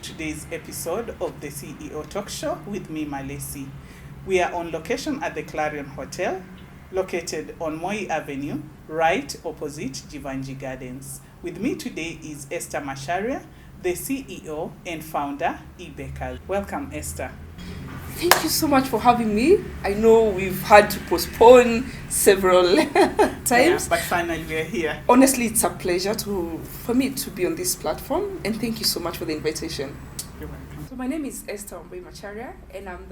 today's episode of the CEO Talk Show with me, Malesi. We are on location at the Clarion Hotel, located on Moi Avenue, right opposite Jivanji Gardens. With me today is Esther Macharia, the CEO and founder, E-BAKERS. Welcome, Esther. Thank you so much for having me. I know we've had to postpone several times. Yeah, but finally we're here. Honestly, it's a pleasure for me to be on this platform, and thank you so much for the invitation. You're welcome. So my name is Esther Wambui Macharia, and I'm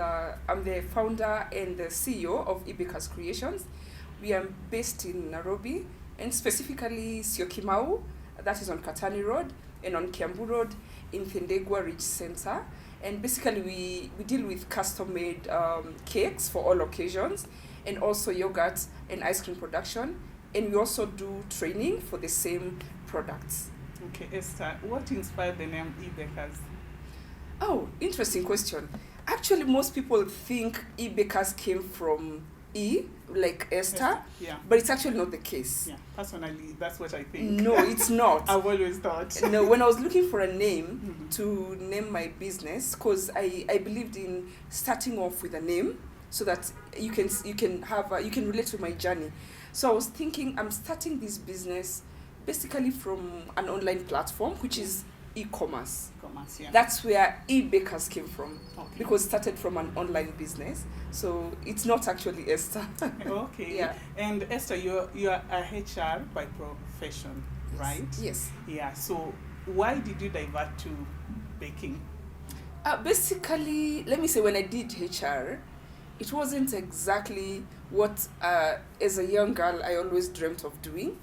the founder and the CEO of E-BAKERS Creations. We are based in Nairobi, and specifically Syokimau, that is on Katani Road, and on Kiambu Road in Thendegwa Ridge Center. And basically we deal with custom-made cakes for all occasions, and also yogurt and ice cream production. And we also do training for the same products. Okay, Esther, what inspired the name E-BAKERS? Oh, interesting question. Actually, most people think E-BAKERS came from E, like Esther, yeah. But it's actually not the case. Yeah, personally, that's what I think. No, it's not. I've always thought. No, when I was looking for a name to name my business, because I believed in starting off with a name so that you can relate to my journey. So I was thinking I'm starting this business basically from an online platform, which is e-commerce. Yeah. That's where E-BAKERS came from, Okay. because it started from an online business. So it's not actually Esther. Okay. Yeah. And Esther, you're a HR by profession, right? Yes. Yeah. So why did you divert to baking? Basically, let me say, when I did HR, it wasn't exactly what, as a young girl, I always dreamt of doing.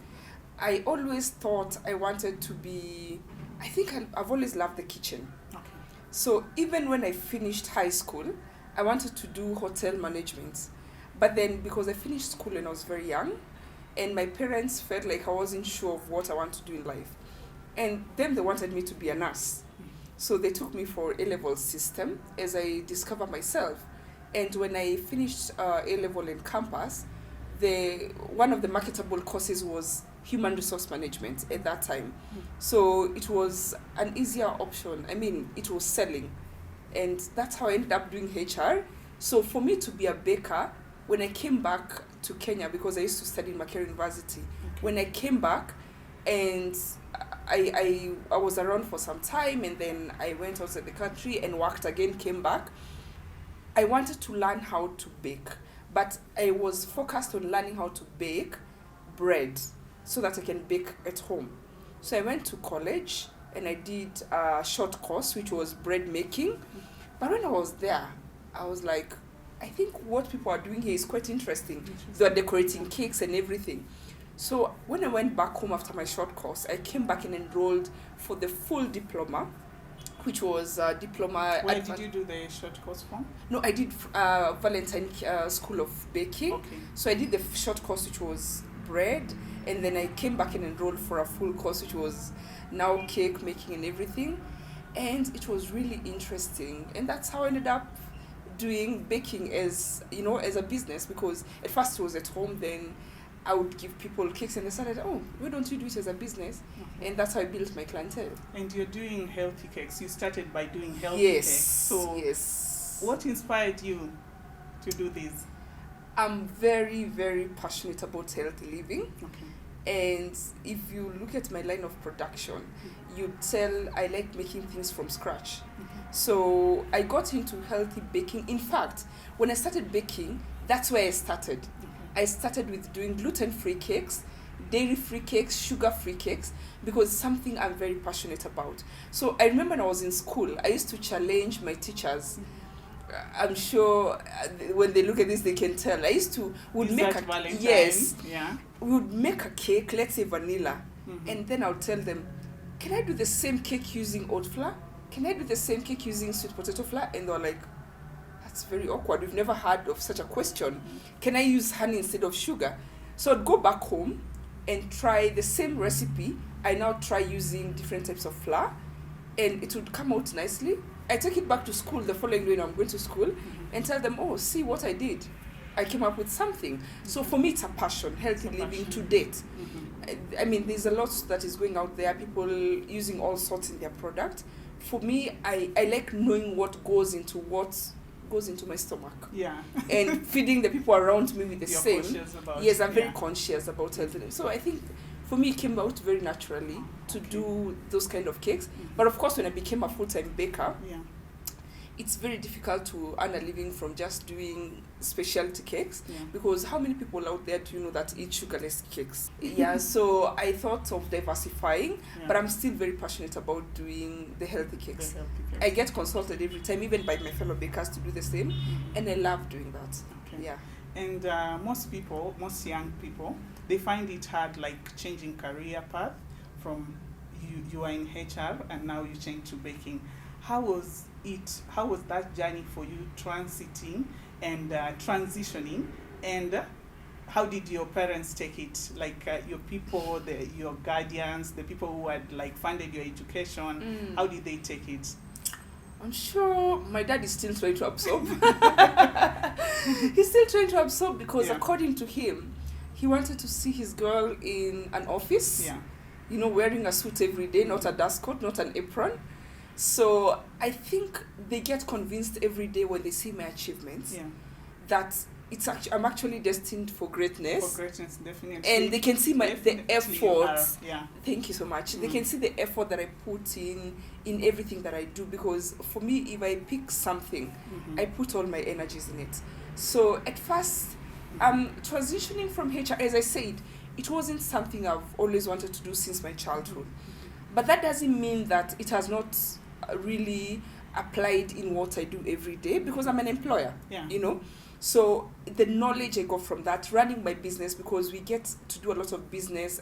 I always thought I wanted to be, I've always loved the kitchen. Okay. So even when I finished high school, I wanted to do hotel management. But then because I finished school when I was very young, and my parents felt like I wasn't sure of what I want to do in life. And then they wanted me to be a nurse. So they took me for A-level system as I discovered myself. And when I finished A-level in campus, one of the marketable courses was human resource management at that time. So it was an easier option. I mean, it was selling. And that's how I ended up doing HR. So for me to be a baker, when I came back to Kenya, because I used to study in Macharia University, when I came back and I was around for some time, and then I went outside the country and worked again, came back, I wanted to learn how to bake. But I was focused on learning how to bake bread so that I can bake at home. So I went to college and I did a short course, which was bread making. But when I was there, I was like, I think what people are doing here is quite interesting. They're decorating cakes and everything. So when I went back home after my short course, I came back and enrolled for the full diploma, which was a diploma. Where did you do the short course from? No, I did Valentine School of Baking. Okay. So I did the short course, which was bread, and then I came back and enrolled for a full course, which was now cake making and everything. And it was really interesting. And that's how I ended up doing baking as a business, because at first it was at home, then I would give people cakes, and they started, oh, why don't you do it as a business? Okay. And that's how I built my clientele. And you're doing healthy cakes. You started by doing healthy yes. cakes. So yes. What inspired you to do this? I'm very, very passionate about healthy living. Okay. And if you look at my line of production, you tell I like making things from scratch. So I got into healthy baking. In fact, when I started baking, that's where I started. I started with doing gluten-free cakes, dairy-free cakes, sugar-free cakes, because it's something I'm very passionate about. So I remember when I was in school, I used to challenge my teachers. I'm sure when they look at this, they can tell. I used to We would make a cake, let's say vanilla, and then I'll tell them, can I do the same cake using oat flour? Can I do the same cake using sweet potato flour? And they're like, that's very awkward. We've never heard of such a question. Can I use honey instead of sugar? So I'd go back home and try the same recipe. I now try using different types of flour, and it would come out nicely. I take it back to school the following day when I'm going to school and tell them, oh, see what I did. I came up with something. So for me, it's a passion, healthy living to date. I mean, there's a lot that is going out there, people using all sorts in their product. for me, I like knowing what goes into my stomach. Yeah. And feeding the people around me with the You're same. cautious about Yes, I'm it, very yeah. conscious about health. So I think for me it came out very naturally to Okay. do those kind of cakes. Mhm. But of course, when I became a full-time baker, Yeah. it's very difficult to earn a living from just doing specialty cakes, Yeah. because how many people out there do you know that eat sugarless cakes? Yeah, so I thought of diversifying, Yeah. but I'm still very passionate about doing the healthy The cakes. healthy cakes. I get consulted every time, even by my fellow bakers, to do the same, Mhm. and I love doing that. Okay. Yeah. And most young people, they find it hard, like changing career path from you are in HR and now you change to baking. How was that journey for you, transiting and transitioning, and how did your parents take it? Like your people, your guardians, the people who had like funded your education, how did they take it? I'm sure my dad is still trying to absorb. He's still trying to absorb because, Yeah. according to him, he wanted to see his girl in an office, Yeah. wearing a suit every day, not a dust coat, not an apron. So I think they get convinced every day when they see my achievements Yeah. that I'm actually destined for greatness. For greatness, definitely. And they can see the Definitely efforts. you are, yeah. Thank you so much. They Mm. can see the effort that I put in everything that I do, because for me, if I pick something, Mhm. I put all my energies in it. So at first, transitioning from HR, as I said, it wasn't something I've always wanted to do since my childhood. But that doesn't mean that it has not really applied in what I do every day, because I'm an employer, Yeah. So the knowledge I got from that, running my business, because we get to do a lot of business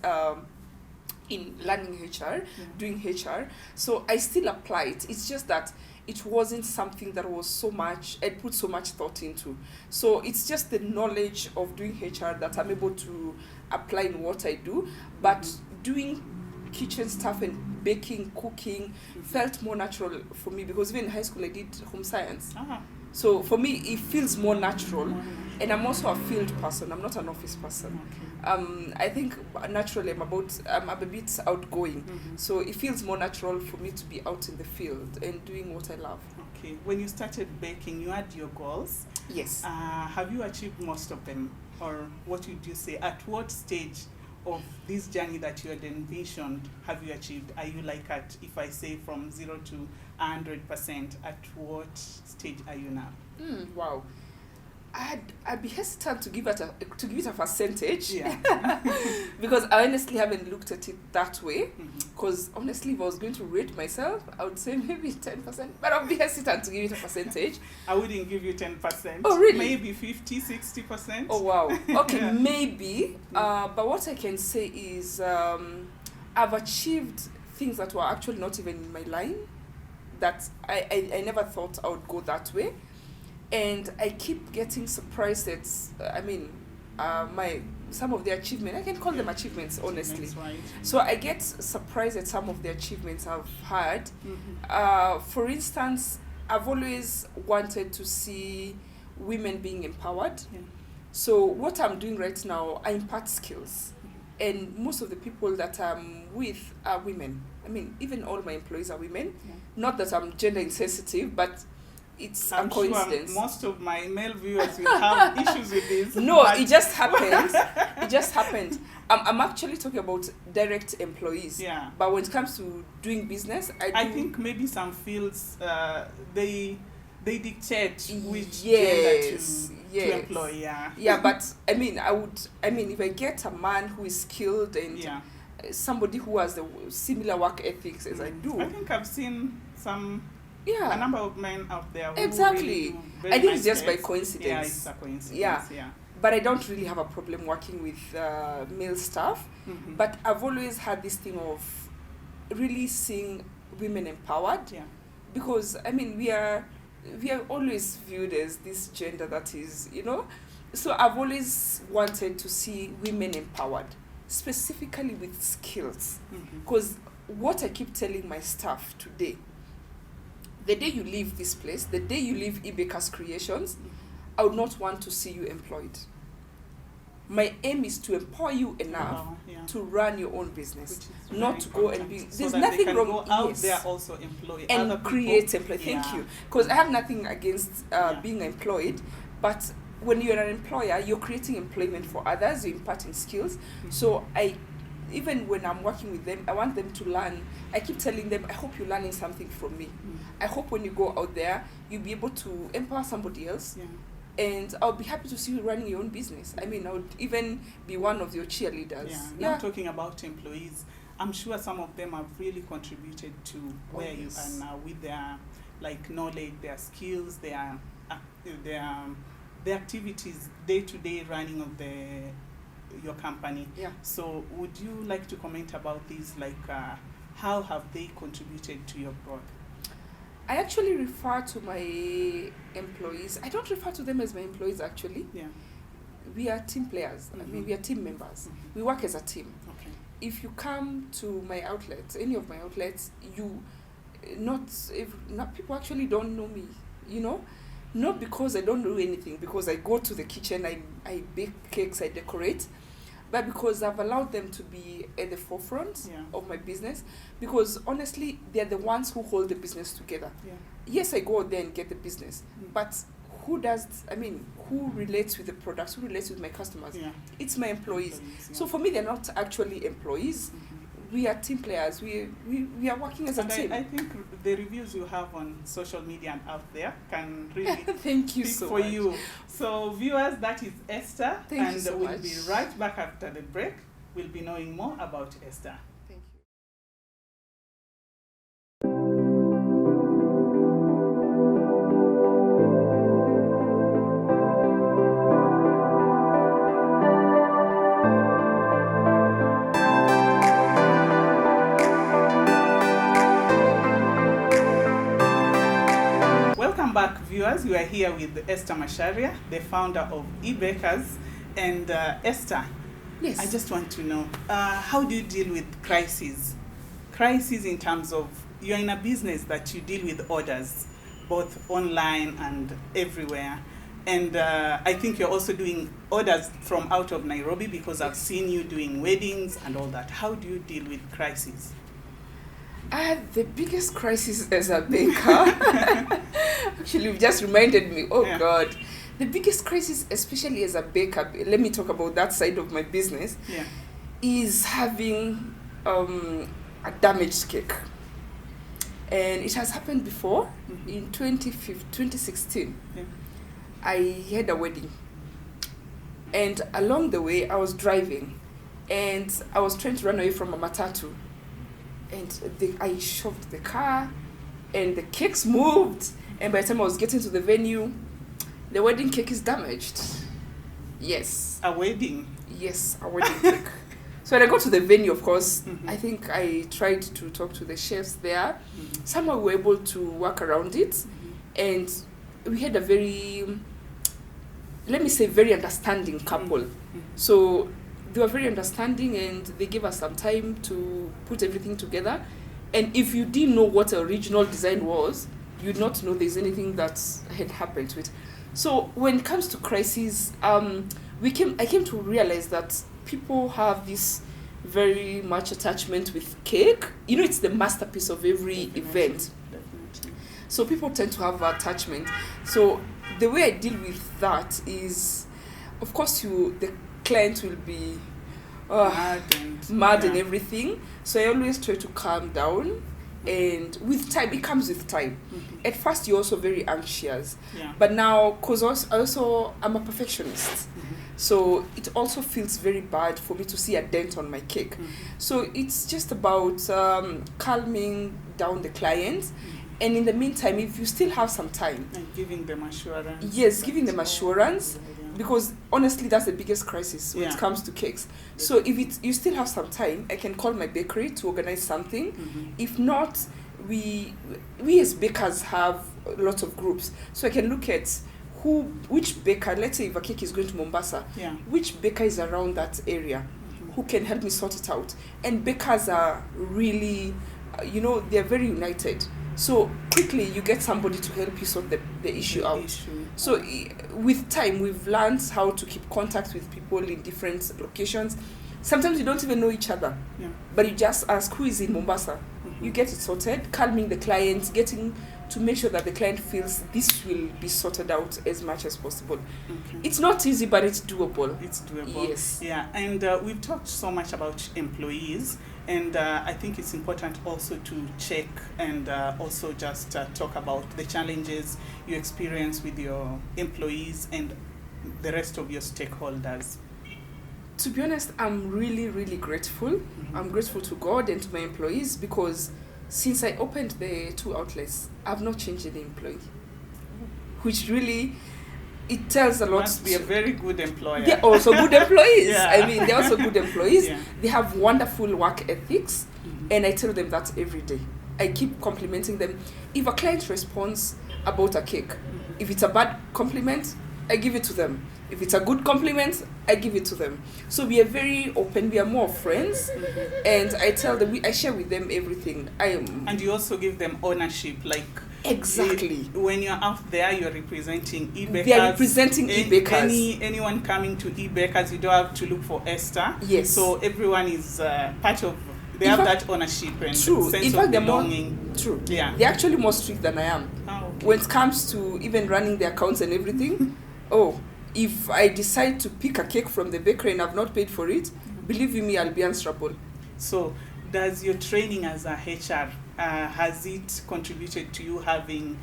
in learning HR, doing HR. So I still apply it. It's just that it wasn't something that was so much, I put so much thought into. So it's just the knowledge of doing HR that I'm able to apply in what I do. But doing kitchen stuff and baking, cooking felt more natural for me, because even in high school I did home science. Ah. So for me, it feels more natural. Mhm. And I'm also a field person. I'm not an office person. Okay. I think naturally I'm a bit outgoing. Mhm. So it feels more natural for me to be out in the field and doing what I love. Okay. When you started baking, you had your goals. Yes. Have you achieved most of them, or what would you say? At what stage of this journey that you had envisioned have you achieved? Are you like if I say from 0 to 100%, at what stage are you now? Wow. I'd be hesitant to give it a percentage. Yeah. Because I honestly haven't looked at it that way. Mhm. Because honestly, if I was going to rate myself, I would say maybe 10%. But I'll be hesitant to give it a percentage. I wouldn't give you 10%. Oh, really? Maybe 50, 60%. Oh, wow. Okay, Yeah. maybe. But what I can say is I've achieved things that were actually not even in my line, that I never thought I would go that way. And I keep getting surprised at, some of the achievements. I can call them achievements, honestly. That's right. So I get surprised at some of the achievements I've had. Mhm. For instance, I've always wanted to see women being empowered. Yeah. So what I'm doing right now, I impart skills. And most of the people that I'm with are women. Even all my employees are women. Yeah. Not that I'm gender insensitive, but it's I'm a coincidence. sure most of my male viewers will have issues with this. No, but- it just happened. It just happened. I'm actually talking about direct employees. Yeah. But when it comes to doing business, I think maybe some fields they dictate which Yes, gender to yes. employ. Yeah. Yeah, but if I get a man who is skilled and Yeah. somebody who has the similar work ethics as I do, I think I've seen a yeah, number of men out there who Exactly. really do very I think nice it's just by cakes. coincidence. Yeah, it's a coincidence. Yeah. Yeah. But I don't really have a problem working with male staff. Mhm. But I've always had this thing of really seeing women empowered, yeah. because we are always viewed as this gender that is, So I've always wanted to see women empowered, specifically with skills. Mhm. Because what I keep telling my staff today, the day you leave this place, the day you leave E-BAKERS Creations, I would not want to see you employed. My aim is to empower you enough to run your own business, not to go and be. There's nothing wrong. Go out there also employ and other create people. employ. Thank you, because I have nothing against being employed, but when you're an employer, you're creating employment for others. You're imparting skills. So even when I'm working with them, I want them to learn. I keep telling them, I hope you're learning something from me. I hope when you go out there, you'll be able to empower somebody else. And I'll be happy to see you running your own business. I mean, I would even be one of your cheerleaders. Now talking about employees, I'm sure some of them have really contributed to where you are now with their knowledge, their skills, their activities, day-to-day running of your company. So would you like to comment about these? How have they contributed to your growth? I actually refer to my employees. I don't refer to them as my employees, actually. We are team players. I mean, we are team members. We work as a team. If you come to my outlets, any of my outlets, people actually don't know me, not because I don't do anything, because I go to the kitchen, I bake cakes, I decorate, but because I've allowed them to be at the forefront of my business, because honestly, they're the ones who hold the business together. Yes, I go out there and get the business, but who relates with the products, who relates with my customers? It's my employees. So for me, they're not actually employees. We are team players. We are working as a team. I think the reviews you have on social media and out there can really thank you so for much. you. So viewers, that is Esther, thank you so we'll much. be right back after the break. We'll be knowing more about Esther. Thank you. Welcome back, viewers. We are here with Esther Macharia, the founder of E-BAKERS. And Esther, yes, I just want to know, how do you deal with crises? Crises in terms of, you're in a business that you deal with orders, both online and everywhere. And I think you're also doing orders from out of Nairobi, because I've seen you doing weddings and all that. How do you deal with crises? The biggest crisis as a baker, actually, you've just reminded me, God, the biggest crisis, especially as a baker, let me talk about that side of my business, is having a damaged cake. And it has happened before. In 2016. I had a wedding. And along the way, I was driving. And I was trying to run away from a matatu. And I shoved the car, and the cakes moved. And by the time I was getting to the venue, the wedding cake is damaged. Yes. A wedding? Yes, a wedding cake. So when I got to the venue, of course, I think I tried to talk to the chefs there. Somehow we were able to work around it. And we had a very understanding couple. So they were very understanding, and they gave us some time to put everything together. And if you didn't know what the original design was, you'd not know there's anything that had happened to it. So when it comes to crises, I came to realize that people have this very much attachment with cake. It's the masterpiece of every event. Definitely. So people tend to have attachment. So the way I deal with that is, of course, the client will be mad and everything. So I always try to calm down, and with time, it comes with time. At first, you're also very anxious, but now, because I'm a perfectionist, so it also feels very bad for me to see a dent on my cake. So it's just about calming down the client. And in the meantime, if you still have some time, and giving them assurance. Yes, giving them assurance. Because honestly, that's the biggest crisis when it comes to cakes. So if you still have some time, I can call my bakery to organize something. If not, we as bakers have lots of groups. So I can look at which baker, let's say if a cake is going to Mombasa, which baker is around that area who can help me sort it out. And bakers are really, they're very united. So quickly you get somebody to help you sort the issue out. So with time, we've learned how to keep contact with people in different locations. Sometimes you don't even know each other, but you just ask, who is in Mombasa? You get it sorted, calming the client, getting to make sure that the client feels this will be sorted out as much as possible. It's not easy, but it's doable. It's doable. Yes. Yeah, and we've talked so much about employees, and I think it's important also to check and also just talk about the challenges you experience with your employees and the rest of your stakeholders. To be honest, I'm really, really grateful. I'm grateful to God and to my employees, because since I opened the 2 outlets, I've not changed any employee, which really, it tells a lot. Must be a very good employer. They're also good employees. Yeah. I mean, they're also good employees. Yeah. They have wonderful work ethics, and I tell them that every day. I keep complimenting them. If a client responds about a cake, if it's a bad compliment, I give it to them. If it's a good compliment, I give it to them. So we are very open. We are more friends, and I tell them, I share with them everything. And you also give them ownership, like exactly. When you're out there, you're representing E-BAKERS. They are representing E-BAKERS. Anyone coming to E-BAKERS, you don't have to look for Esther. Yes. So everyone is part of. They In have fact, that ownership and true. sense In fact, of they're more belonging. true. Yeah. They're actually more strict than I am. Oh, okay. When it comes to even running the accounts and everything. If I decide to pick a cake from the bakery and I've not paid for it, believe you me, I'll be answerable. So, does your training as a HR, has it contributed to you having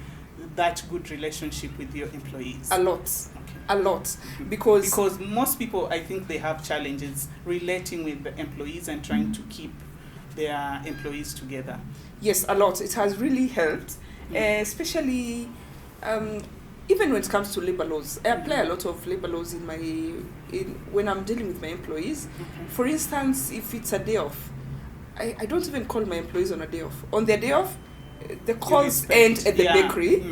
that good relationship with your employees? A lot. Okay. A lot. Because most people, I think they have challenges relating with the employees and trying to keep their employees together. Yes, a lot. It has really helped, especially even when it comes to labor laws. I apply a lot of labor laws when I'm dealing with my employees. For instance, if it's a day off, I don't even call my employees on a day off. On their day off, the calls end at the bakery.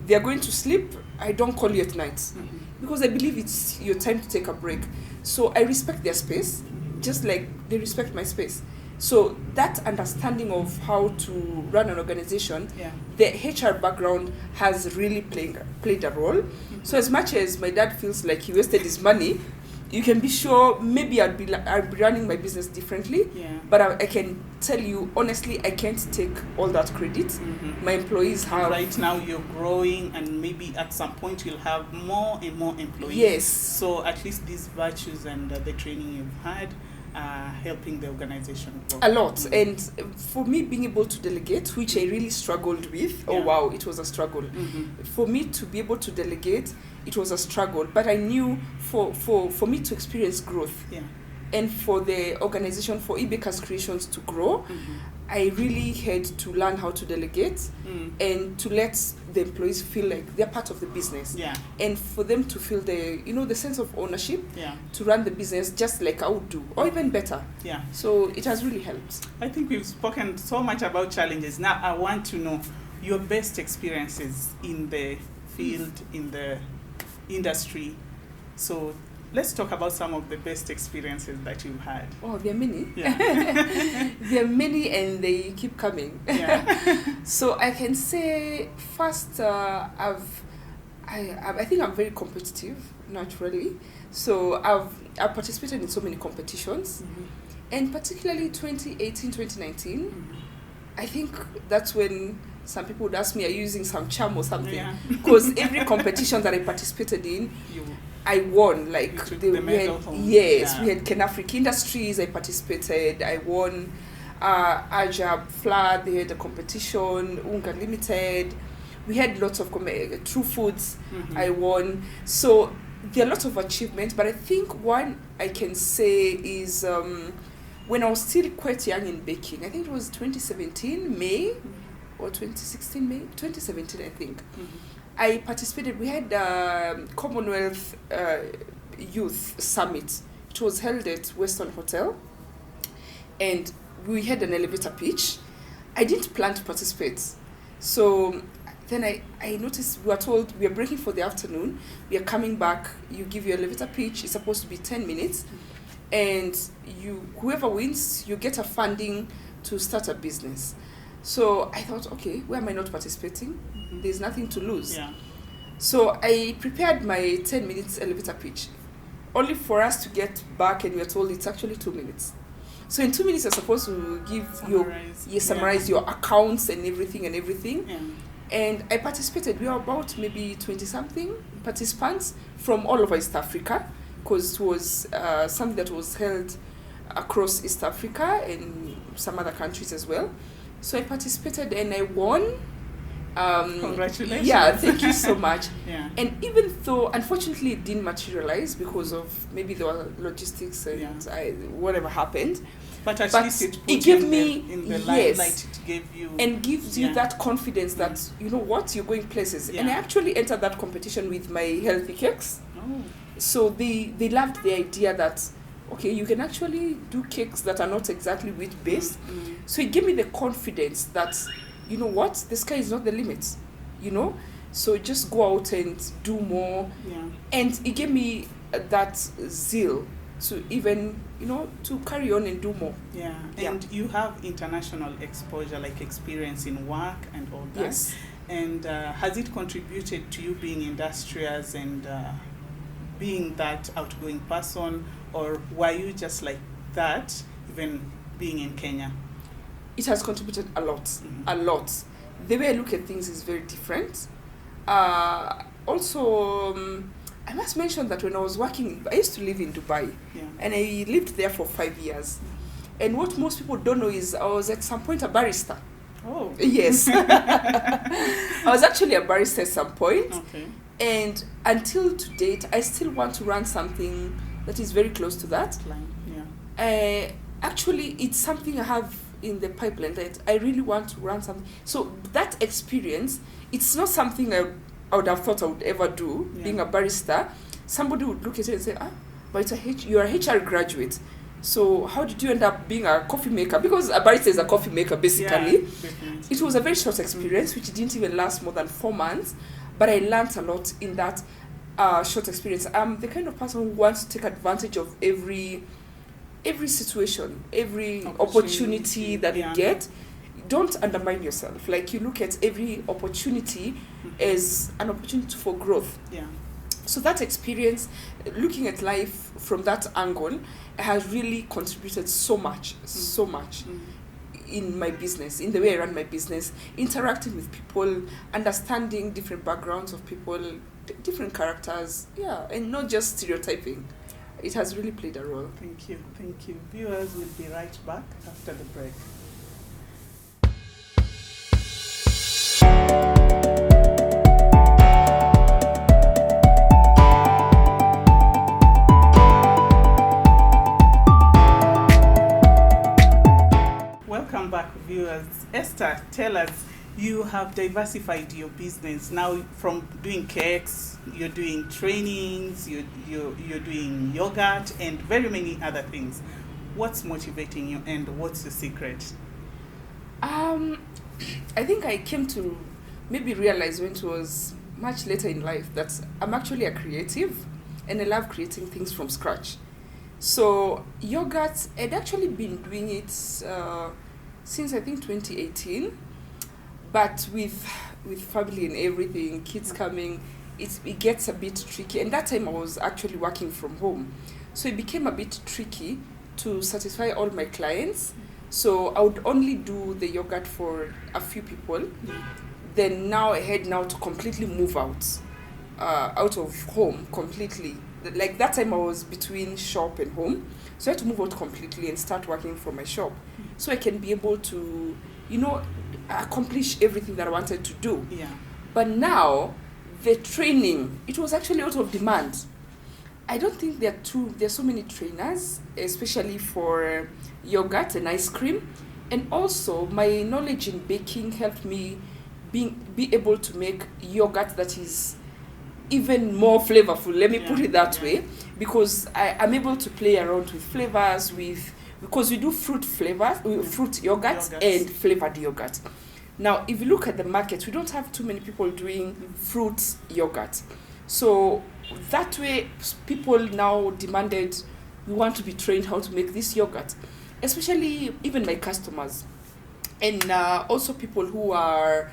They are going to sleep. I don't call you at night because I believe it's your time to take a break. So I respect their space, just like they respect my space. So that understanding of how to run an organization, the HR background has really played a role. So as much as my dad feels like he wasted his money, you can be sure maybe I'd be running my business differently. But I can tell you honestly, I can't take all that credit. My employees have. Right now you're growing, and maybe at some point you'll have more and more employees. Yes. So at least these virtues and the training you've had helping the organization grow. A lot. And for me, being able to delegate, which I really struggled with, it was a struggle. For me to be able to delegate, it was a struggle. But I knew for me to experience growth and for the organization, for E-BAKERS Creations to grow, I really had to learn how to delegate and to let the employees feel like they're part of the business. And for them to feel the sense of ownership to run the business just like I would do, or even better. So it has really helped. I think we've spoken so much about challenges. Now I want to know your best experiences in the field, in the industry. So let's talk about some of the best experiences that you've had. Oh, there are many. There are many, and they keep coming. So I can say first, I think I'm very competitive naturally. So I've participated in so many competitions, and particularly 2018, 2019. I think that's when some people would ask me, are you using some charm or something? Because every competition that I participated in, I won. Like we had Ken-Africa Industries. I participated. I won. Ajab Flour. They had a competition. Unga Limited. We had lots of True Foods. I won. So there are lots of achievements. But I think one I can say is when I was still quite young in baking. I think it was 2017 May or 2016 May. 2017 I think. I participated. We had Commonwealth Youth Summit. It was held at Western Hotel, and we had an elevator pitch. I didn't plan to participate, so then I noticed we were told we are breaking for the afternoon. We are coming back. You give your elevator pitch. It's supposed to be 10 minutes, and whoever wins, you get a funding to start a business. So I thought, okay, why am I not participating? There's nothing to lose. Yeah. So I prepared my 10 minutes elevator pitch, only for us to get back and we were told it's actually 2 minutes. So in 2 minutes you're supposed to summarize your accounts and everything. Yeah. And I participated. We were about maybe 20-something participants from all over East Africa, because it was something that was held across East Africa and some other countries as well. So I participated and I won. Congratulations. Yeah, thank you so much. Yeah. And even though, unfortunately, it didn't materialize because of maybe the logistics and whatever happened. But at least it gave me in the limelight. It gave you and gives you that confidence that you know what, you're going places. Yeah. And I actually entered that competition with my healthy cakes. Oh. So they loved the idea that okay, you can actually do cakes that are not exactly wheat based. So it gave me the confidence that you know what, the sky is not the limit, you know. So just go out and do more. Yeah. And it gave me that zeal to even, you know, to carry on and do more. Yeah. And you have international exposure, like experience in work and all that. Yes. And has it contributed to you being industrious and being that outgoing person, or were you just like that even being in Kenya? It has contributed a lot, a lot. The way I look at things is very different. Also, I must mention that when I was working, I used to live in Dubai, and I lived there for 5 years. And what most people don't know is I was at some point a barrister. Oh. Yes. I was actually a barrister at some point. Okay. And until to date, I still want to run something that is very close to that. Yeah. Actually, it's something I have in the pipeline that I really want to run something. So that experience, it's not something I would have thought I would ever do, being a barrister. Somebody would look at it and say, but you're a HR graduate. So how did you end up being a coffee maker? Because a barrister is a coffee maker, basically. Yeah, it was a very short experience, which didn't even last more than 4 months. But I learned a lot in that short experience. I'm the kind of person who wants to take advantage of every situation, every opportunity that you get. Don't undermine yourself. Like, you look at every opportunity as an opportunity for growth. Yeah. So that experience, looking at life from that angle, has really contributed so much in my business, in the way I run my business, interacting with people, understanding different backgrounds of people, different characters, and not just stereotyping. It has really played a role. Thank you. Viewers, will be right back after the break. Welcome back, viewers. Esther, tell us, you have diversified your business now from doing cakes, you're doing trainings, you're doing yogurt and very many other things. What's motivating you and what's the secret? I think I came to maybe realize when it was much later in life that I'm actually a creative and I love creating things from scratch. So yogurt, I'd actually been doing it since I think 2018, but with family and everything, kids coming, it gets a bit tricky. And that time I was actually working from home, so it became a bit tricky to satisfy all my clients. So I would only do the yogurt for a few people. Then now I had to completely move out of home completely. Like that time I was between shop and home, so I had to move out completely and start working from my shop, so I can be able to, accomplish everything that I wanted to do. Yeah. But now the training, it was actually out of demand. I don't think there's so many trainers, especially for yogurt and ice cream. And also my knowledge in baking helped me be able to make yogurt that is even more flavorful, let me put it that way, because I'm able to play around with flavors, because we do fruit flavors, fruit yogurts and flavored yogurt. Now, if you look at the market, we don't have too many people doing fruit yogurt. So that way, people now demanded, we want to be trained how to make this yogurt. Especially even my customers. And also people who are,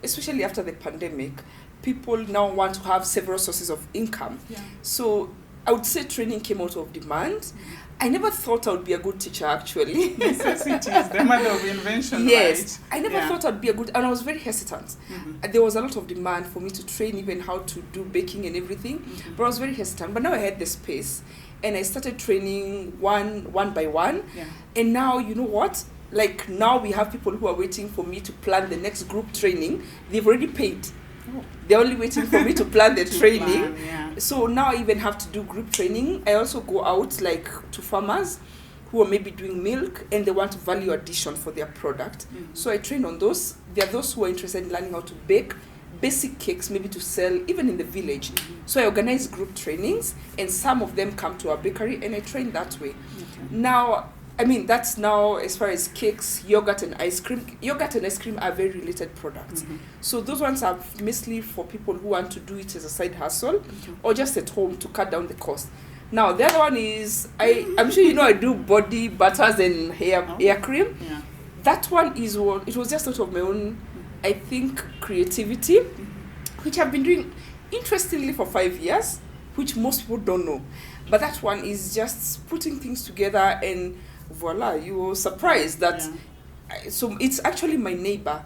especially after the pandemic, people now want to have several sources of income. Yeah. So I would say training came out of demand. I never thought I would be a good teacher, actually. Necessity is the mother of invention, Yes, right? I never thought I'd be a good, and I was very hesitant. There was a lot of demand for me to train even how to do baking and everything, but I was very hesitant. But now I had the space, and I started training one by one. Yeah. And now, you know what? Like now we have people who are waiting for me to plan the next group training. They've already paid. Oh. They're only waiting for me to plan the training. Plan, yeah. So now I even have to do group training. I also go out like to farmers who are maybe doing milk and they want value addition for their product. So I train on those. There are those who are interested in learning how to bake basic cakes, maybe to sell even in the village. So I organize group trainings and some of them come to our bakery and I train that way. Now, I mean, that's now as far as cakes, yogurt and ice cream. Yogurt and ice cream are very related products. So those ones are mostly for people who want to do it as a side hustle or just at home to cut down the cost. Now, the other one is, I'm sure you know I do body butters and hair cream. Yeah. That one is, it was just out of my own, I think, creativity, which I've been doing, interestingly, for 5 years, which most people don't know. But that one is just putting things together and voila, you were surprised that. Yeah. So it's actually my neighbor,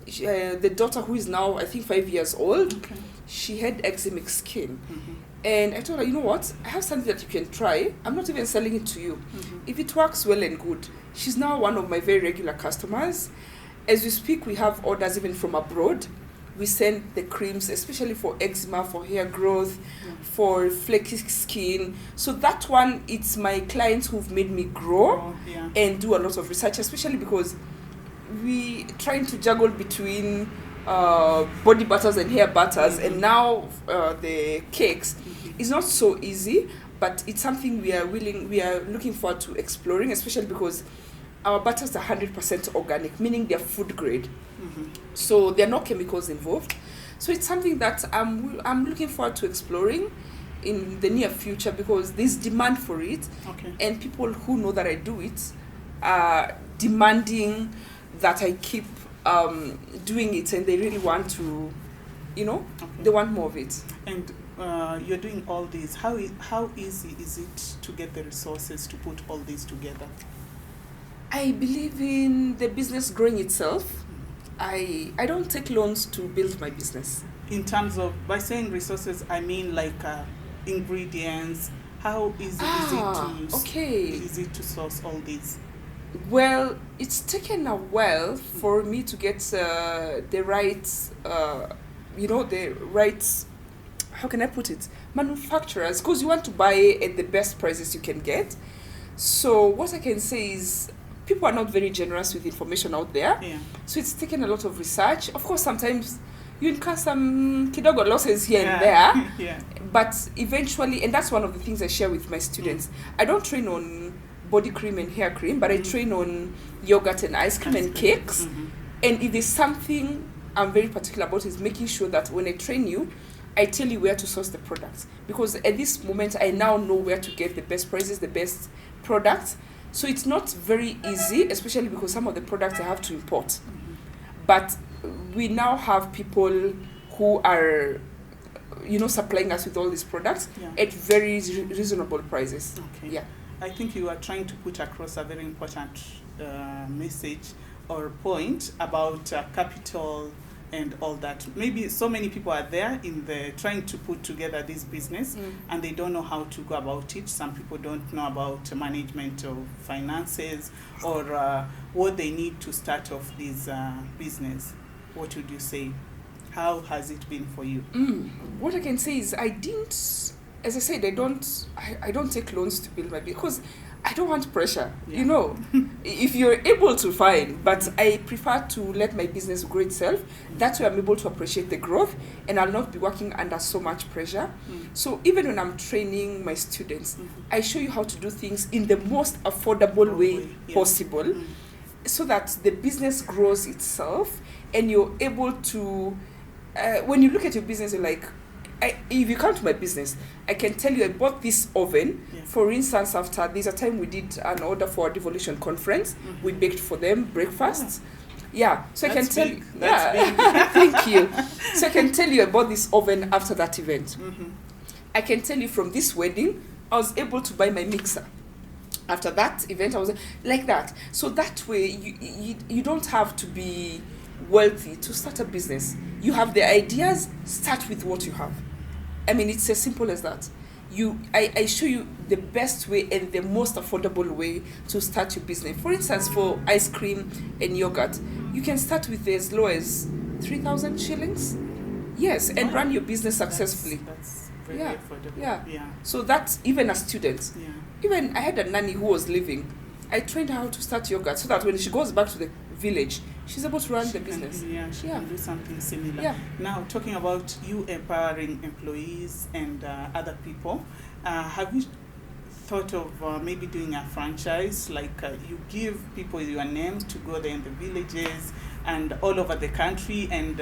the daughter who is now I think 5 years old. Okay. She had eczemic skin, and I told her, you know what, I have something that you can try. I'm not even selling it to you. If it works well and good, she's now one of my very regular customers. As we speak, we have orders even from abroad. We send the creams, especially for eczema, for hair growth, for flaky skin. So that one, it's my clients who've made me grow and do a lot of research, especially because we trying to juggle between body butters and hair butters, and now the cakes is not so easy, but it's something we are looking forward to exploring, especially because our butters are 100% organic, meaning they're food grade. So there are no chemicals involved. So it's something that I'm looking forward to exploring in the near future because there's demand for it. And people who know that I do it are demanding that I keep doing it, and they really want to, they want more of it. And you're doing all this. How easy is it to get the resources to put all this together? I believe in the business growing itself. I don't take loans to build my business. In terms of, by saying resources, I mean like ingredients. How easy is it to source all these? Well, it's taken a while for me to get the right, the right, how can I put it, manufacturers, because you want to buy at the best prices you can get. So what I can say is people are not very generous with information out there. So it's taken a lot of research. Of course, sometimes you incur some kidogo losses here and there. But eventually, and that's one of the things I share with my students. I don't train on body cream and hair cream, but I train on yogurt and ice cream and cakes. And if there's something I'm very particular about is making sure that when I train you, I tell you where to source the products. Because at this moment, I now know where to get the best prices, the best products. So it's not very easy, especially because some of the products I have to import. But we now have people who are, supplying us with all these products at very reasonable prices. I think you are trying to put across a very important message or point about capital and all that. Maybe so many people are there in the trying to put together this business and they don't know how to go about it. Some people don't know about management of finances or what they need to start off this business. What would you say? How has it been for you? What I can say is as I said, I don't take loans to build my business because I don't want pressure, If you're able to, fine, but I prefer to let my business grow itself. That's where I'm able to appreciate the growth and I'll not be working under so much pressure. So even when I'm training my students, I show you how to do things in the most affordable way possible so that the business grows itself and you're able to, when you look at your business, you're like, if you come to my business, I can tell you I bought this oven. For instance, after there's a time we did an order for a devolution conference. We baked for them breakfasts. Yeah, so I can That's tell big. you. That's Yeah, thank you. So I can tell you about this oven after that event. Mm-hmm. I can tell you from this wedding, I was able to buy my mixer. After that event, I was like that. So that way, you don't have to be wealthy to start a business. You have the ideas, start with what you have. I mean, it's as simple as that. I show you the best way and the most affordable way to start your business. For instance, for ice cream and yogurt, you can start with as low as 3,000 shillings. Yes, and Wow. run your business successfully. That's very Yeah, affordable. yeah. Yeah. So that's even as students. Yeah. Even I had a nanny who was leaving. I trained her how to start yogurt so that when she goes back to the village, she's able to run the business. She Yeah. can do something similar. Yeah. Now, talking about you empowering employees and other people, have you thought of maybe doing a franchise? Like you give people your names to go there in the villages and all over the country, and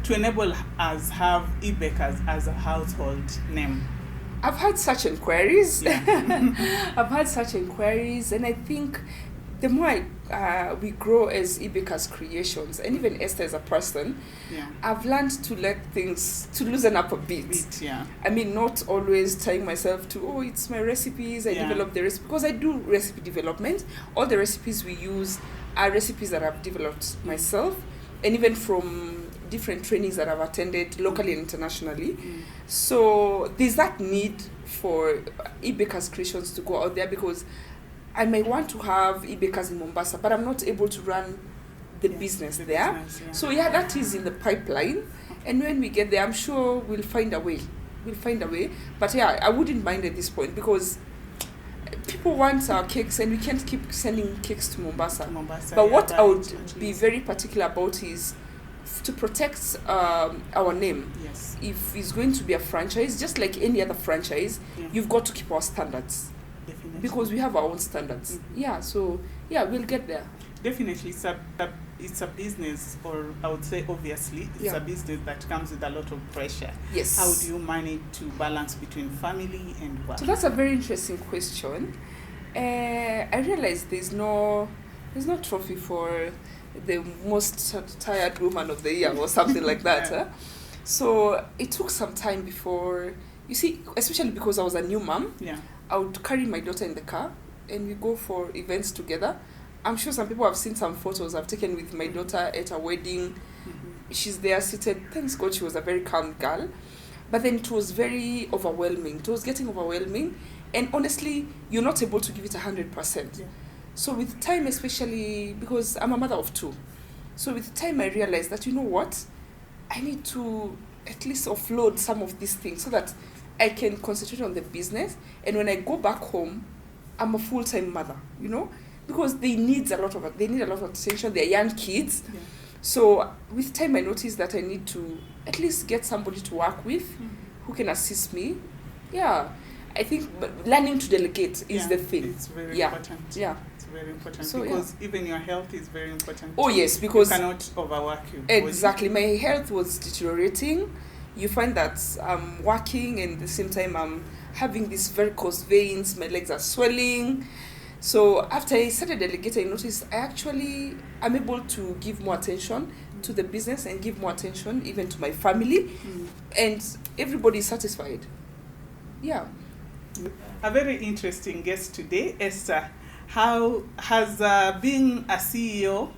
to enable us have E-Bakers as a household name. I've had such inquiries. Yeah. I've had such inquiries, and I think the more we grow as E-Bakers Creations, and even Esther as a person, Yeah. I've learned to let things, to loosen up a bit. Yeah. I mean, not always tying myself to, oh, it's my recipes, I Yeah. develop the recipe, because I do recipe development. All the recipes we use are recipes that I've developed myself, and even from different trainings that I've attended locally and internationally. Mm. So there's that need for E-Bakers Creations to go out there, because I may want to have E-Bakers in Mombasa, but I'm not able to run the business the there. business, yeah. So yeah, that is in the pipeline. And when we get there, I'm sure we'll find a way. But yeah, I wouldn't mind at this point, because people want our cakes and we can't keep sending cakes to Mombasa. But yeah, what I would much be easier. very particular about is to protect our name. Yes. If it's going to be a franchise, just like any other franchise, Yeah. you've got to keep our standards, Definitely. because we have our own standards. Mhm. Yeah, so yeah, we'll get there. Definitely, it's a business, or I would say obviously, it's Yeah. a business that comes with a lot of pressure. Yes. How do you manage to balance between family and work? So that's a very interesting question. I realize there's no trophy for the most tired woman of the year or something like that. Yeah. Huh? So it took some time before, you see, especially because I was a new mom, Yeah. I would carry my daughter in the car and we go for events together. I'm sure some people have seen some photos I've taken with my daughter at a wedding. Mhm. She's there seated. Thanks God she was a very calm girl. But then it was very overwhelming. It was getting overwhelming. And honestly, you're not able to give it 100%. Yeah. So with time, especially because I'm a mother of two, so with time I realized that, you know what, I need to at least offload some of these things so that I can concentrate on the business. And when I go back home, I'm a full-time mother, you know, because they need a lot of attention. They're young kids. Yeah. So with time I noticed that I need to at least get somebody to work with who can assist me. Yeah, I think learning to delegate is Yeah, the thing. It's very Yeah. important. Yeah. It's very important, So, because even your health is very important. Oh too. yes, because you cannot overwork you. exactly, my health was deteriorating. You find that I'm working and at the same time I'm having these varicose veins, my legs are swelling. So after I started delegating, I noticed I'm able to give more attention to the business and give more attention even to my family, and everybody is satisfied. Yeah. A very interesting guest today, Esther. How has being a CEO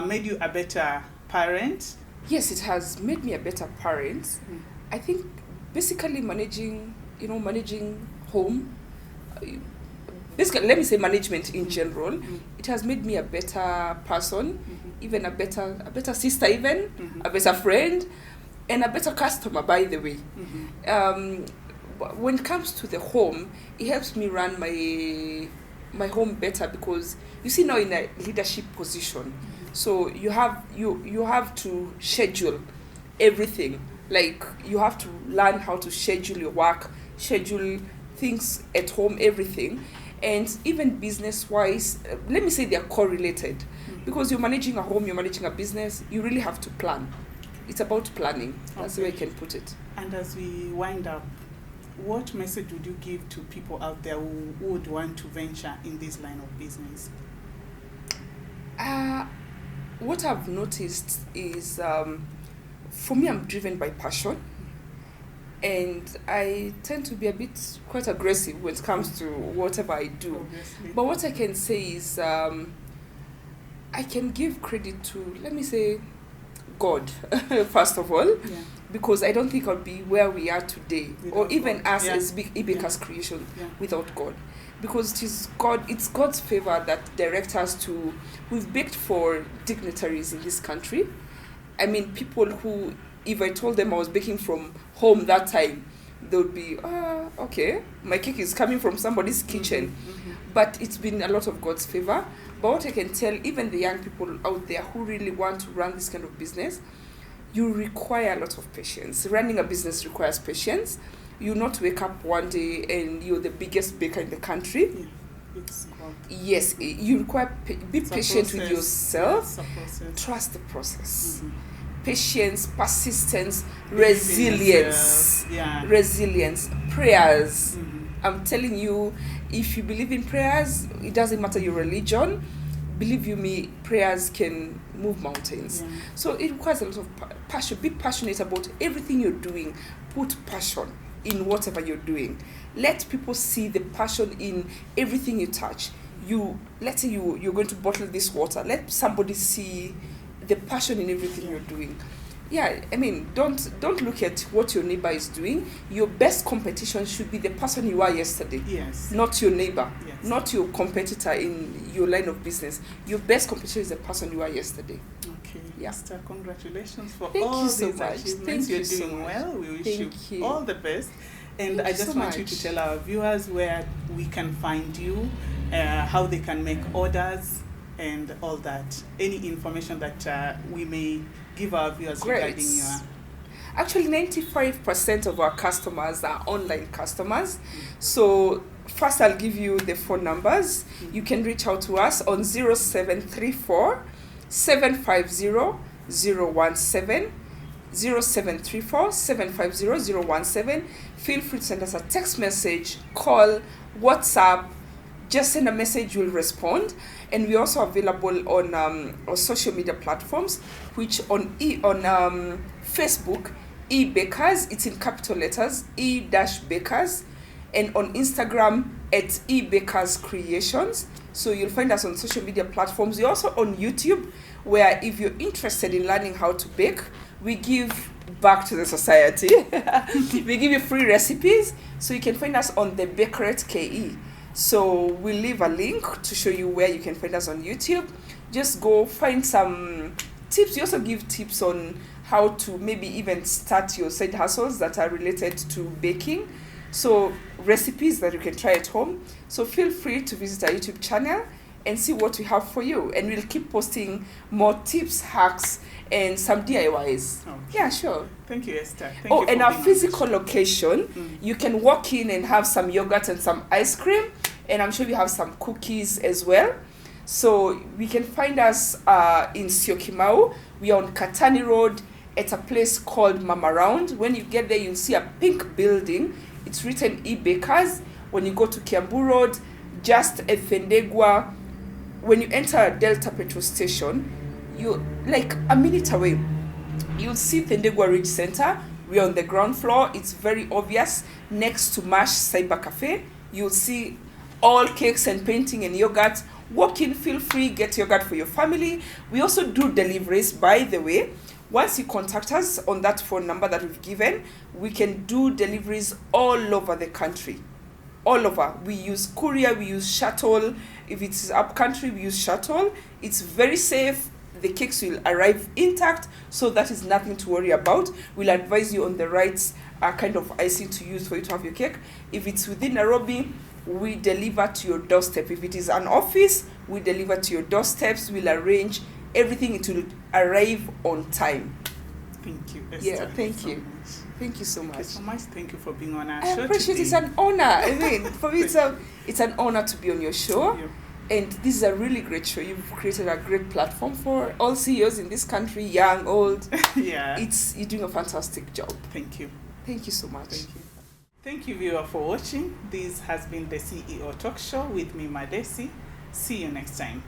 made you a better parent? Yes, it has made me a better parent. Mm. I think basically managing home, basically, let me say management in general, it has made me a better person, even a better sister, even a better friend, and a better customer, by the way. When it comes to the home, it helps me run my home better, because you see, now in a leadership position, so you have to schedule everything. Like, you have to learn how to schedule your work, schedule things at home, everything. And even business-wise, let me say they're correlated. Because you're managing a home, you're managing a business, you really have to plan. It's about planning. That's the way I can put it. And as we wind up, what message would you give to people out there who would want to venture in this line of business? what I've noticed is, for me, I'm driven by passion. And I tend to be a bit quite aggressive when it comes to whatever I do. Obviously. But what I can say is, I can give credit to, let me say, God, first of all, Yeah. because I don't think I'll be where we are today, or Without even God. us Yeah. as E-BAKERS creation, Yeah. without God. Because it's God's favor that directs us to, we've baked for dignitaries in this country. I mean, people who, if I told them I was baking from home that time, they would be, okay, my cake is coming from somebody's kitchen. Mm-hmm. But it's been a lot of God's favor. But what I can tell, even the young people out there who really want to run this kind of business, you require a lot of patience. Running a business requires patience. You not wake up one day and you're the biggest baker in the country. Yeah. It's God. Yes, you require be It's a patient with process. yourself. It's a process. Trust the process. Mhm. Patience, persistence, Believe in resilience. yourself. Yeah. Resilience, prayers. Mhm. I'm telling you, if you believe in prayers, it doesn't matter your religion. Believe you me, prayers can move mountains. Yeah. So it requires a lot of passion. Be passionate about everything you're doing. Put passion in whatever you're doing. Let people see the passion in everything you touch. Let's say you're going to bottle this water. Let somebody see the passion in everything you're doing. Yeah, I mean, don't look at what your neighbor is doing. Your best competition should be the person you are yesterday, Yes. not your neighbor, Yes. not your competitor in your line of business. Your best competition is the person you are yesterday. Okay. Yeah. Esther, congratulations for Thank all you so these much. achievements. Thank You're you so doing much. well. We wish Thank you. all the best. And Thank I you just so want you much. to tell our viewers where we can find you, how they can make orders, and all that. Any information that we may give our viewers Great. regarding your. Actually, 95% of our customers are online customers. So first I'll give you the phone numbers. You can reach out to us on 0734 750 017. 0734 750 017. Feel free to send us a text message, call, WhatsApp. Just send a message, we'll respond. And we're also available on our social media platforms, which on Facebook, E-Bakers, it's in capital letters, E-Bakers, and on Instagram at E-Bakers Creations. So you'll find us on social media platforms. We're also on YouTube, where if you're interested in learning how to bake, we give back to the society. We give you free recipes, so you can find us on the Bakerette KE. So we'll leave a link to show you where you can find us on YouTube. Just go find some tips. We also give tips on how to maybe even start your side hustles that are related to baking. So recipes that you can try at home. So feel free to visit our YouTube channel and see what we have for you. And we'll keep posting more tips, hacks, and some DIYs. Okay. Yeah, sure. Thank you, Esther. Thank Oh, you for and our being on the physical show. location, you can walk in and have some yogurt and some ice cream, and I'm sure we have some cookies as well. So we can find us in Syokimau. We are on Katani Road at a place called Mama Round. When you get there, you'll see a pink building. It's written E-Bakers. When you go to Kiambu Road, just at Fendegwa, when you enter Delta Petrol Station, you like a minute away, you'll see Fendegwa Ridge Center. We're on the ground floor. It's very obvious. Next to Mash Cyber Cafe, you'll see all cakes and painting and yogurt. Walk in, feel free, get yogurt for your family. We also do deliveries, by the way. Once you contact us on that phone number that we've given, we can do deliveries all over the country. All over. We use courier, we use shuttle. If it's up country, we use shuttle. It's very safe. The cakes will arrive intact, so that is nothing to worry about. We'll advise you on the right kind of icing to use for you to have your cake. If it's within Nairobi, we deliver to your doorstep. If it is an office, we deliver to your doorsteps. We'll arrange everything. It will arrive on time. Thank you, Esther. Yeah, thank so you. much. Thank you so much. Thank you so much. Thank you for being on our I show appreciate today. It's an honor. I mean, for me, it's an honor to be on your show. Yeah. And this is a really great show. You've created a great platform for all CEOs in this country, young, old. Yeah. You're doing a fantastic job. Thank you. Thank you so much. Thank you. Thank you, viewer, for watching. This has been the CEO Talk Show with me, Malesi. See you next time.